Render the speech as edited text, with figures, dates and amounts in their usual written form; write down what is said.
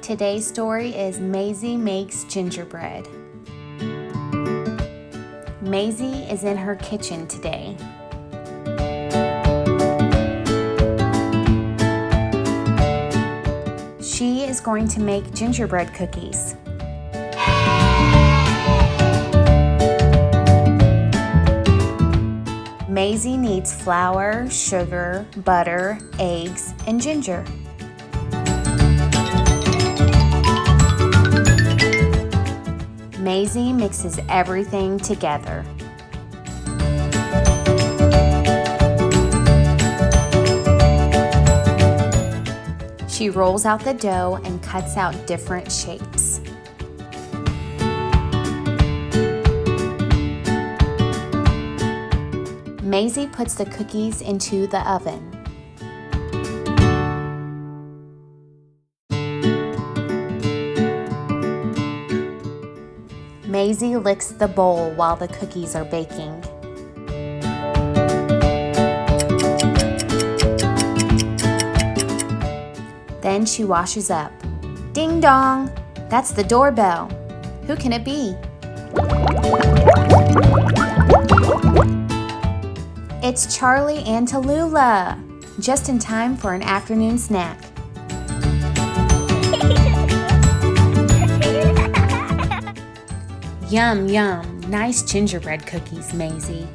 Today's story is Maisy Makes Gingerbread. Maisy is in her kitchen today. She is going to make gingerbread cookies. Maisy needs flour, sugar, butter, eggs, and ginger. Maisy mixes everything together. She rolls out the dough and cuts out different shapes. Maisy puts the cookies into the oven. Maisy licks the bowl while the cookies are baking. Then she washes up. Ding dong! That's the doorbell. Who can it be? It's Charlie and Tallulah, just in time for an afternoon snack. Yum, yum. Nice gingerbread cookies, Maisy.